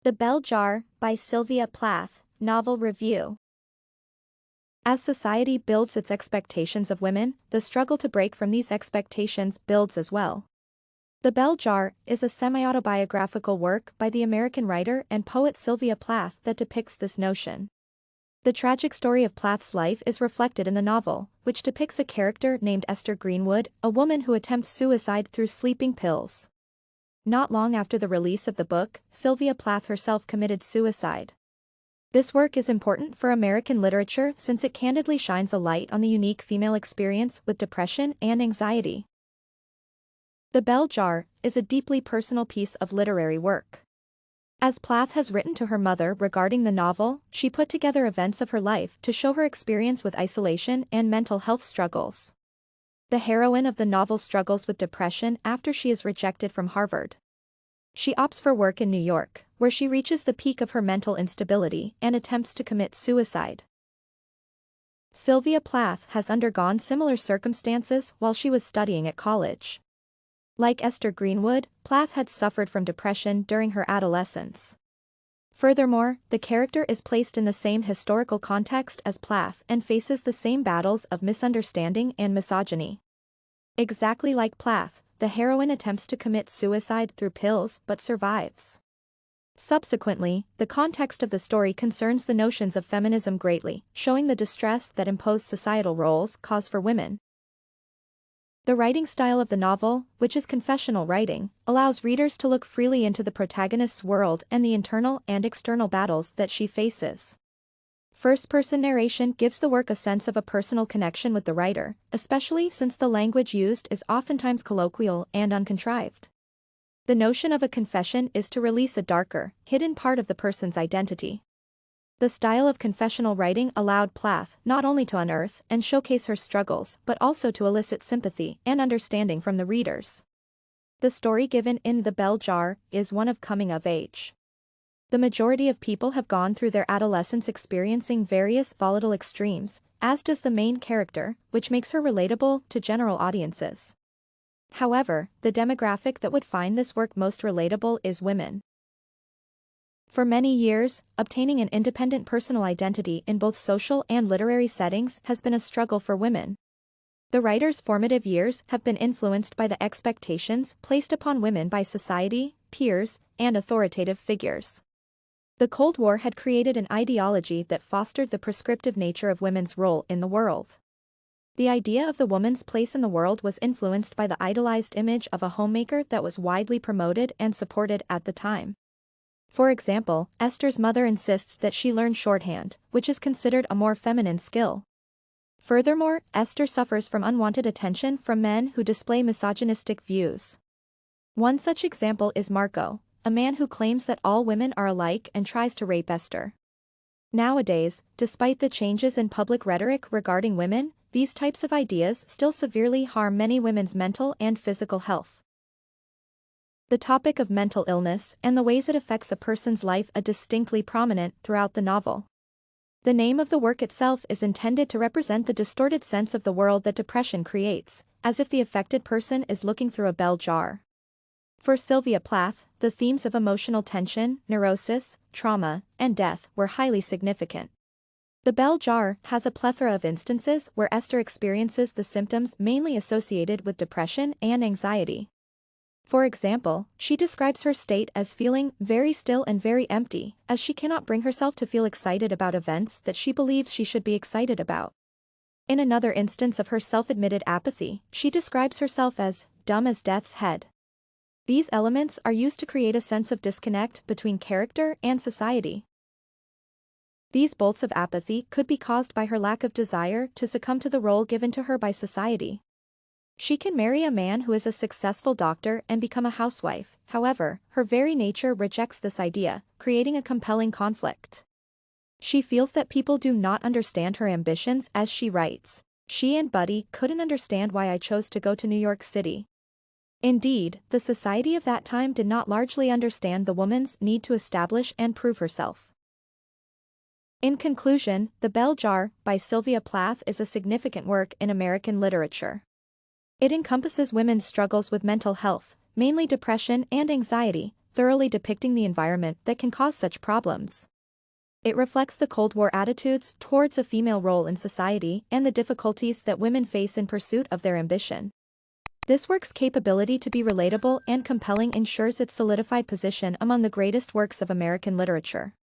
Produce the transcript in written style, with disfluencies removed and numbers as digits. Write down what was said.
The Bell Jar, by Sylvia Plath, Novel Review. As society builds its expectations of women, the struggle to break from these expectations builds as well. The Bell Jar is a semi-autobiographical work by the American writer and poet Sylvia Plath that depicts this notion. The tragic story of Plath's life is reflected in the novel, which depicts a character named Esther Greenwood, a woman who attempts suicide through sleeping pills. Not long after the release of the book, Sylvia Plath herself committed suicide. This work is important for American literature since it candidly shines a light on the unique female experience with depression and anxiety. The Bell Jar is a deeply personal piece of literary work. As Plath has written to her mother regarding the novel, she put together events of her life to show her experience with isolation and mental health struggles. The heroine of the novel struggles with depression after she is rejected from Harvard. She opts for work in New York, where she reaches the peak of her mental instability and attempts to commit suicide. Sylvia Plath has undergone similar circumstances while she was studying at college. Like Esther Greenwood, Plath had suffered from depression during her adolescence. Furthermore, the character is placed in the same historical context as Plath and faces the same battles of misunderstanding and misogyny. Exactly like Plath, the heroine attempts to commit suicide through pills but survives. Subsequently, the context of the story concerns the notions of feminism greatly, showing the distress that imposed societal roles cause for women. The writing style of the novel, which is confessional writing, allows readers to look freely into the protagonist's world and the internal and external battles that she faces. First-person narration gives the work a sense of a personal connection with the writer, especially since the language used is oftentimes colloquial and uncontrived. The notion of a confession is to release a darker, hidden part of the person's identity. The style of confessional writing allowed Plath not only to unearth and showcase her struggles but also to elicit sympathy and understanding from the readers. The story given in The Bell Jar is one of coming of age. The majority of people have gone through their adolescence experiencing various volatile extremes, as does the main character, which makes her relatable to general audiences. However, the demographic that would find this work most relatable is women. For many years, obtaining an independent personal identity in both social and literary settings has been a struggle for women. The writer's formative years have been influenced by the expectations placed upon women by society, peers, and authoritative figures. The Cold War had created an ideology that fostered the prescriptive nature of women's role in the world. The idea of the woman's place in the world was influenced by the idolized image of a homemaker that was widely promoted and supported at the time. For example, Esther's mother insists that she learn shorthand, which is considered a more feminine skill. Furthermore, Esther suffers from unwanted attention from men who display misogynistic views. One such example is Marco, a man who claims that all women are alike and tries to rape Esther. Nowadays, despite the changes in public rhetoric regarding women, these types of ideas still severely harm many women's mental and physical health. The topic of mental illness and the ways it affects a person's life are distinctly prominent throughout the novel. The name of the work itself is intended to represent the distorted sense of the world that depression creates, as if the affected person is looking through a bell jar. For Sylvia Plath, the themes of emotional tension, neurosis, trauma, and death were highly significant. The Bell Jar has a plethora of instances where Esther experiences the symptoms mainly associated with depression and anxiety. For example, she describes her state as feeling very still and very empty, as she cannot bring herself to feel excited about events that she believes she should be excited about. In another instance of her self-admitted apathy, she describes herself as dumb as death's head. These elements are used to create a sense of disconnect between character and society. These bolts of apathy could be caused by her lack of desire to succumb to the role given to her by society. She can marry a man who is a successful doctor and become a housewife, however, her very nature rejects this idea, creating a compelling conflict. She feels that people do not understand her ambitions as she writes. She and Buddy couldn't understand why I chose to go to New York City. Indeed, the society of that time did not largely understand the woman's need to establish and prove herself. In conclusion, The Bell Jar, by Sylvia Plath is a significant work in American literature. It encompasses women's struggles with mental health, mainly depression and anxiety, thoroughly depicting the environment that can cause such problems. It reflects the Cold War attitudes towards a female role in society and the difficulties that women face in pursuit of their ambition. This work's capability to be relatable and compelling ensures its solidified position among the greatest works of American literature.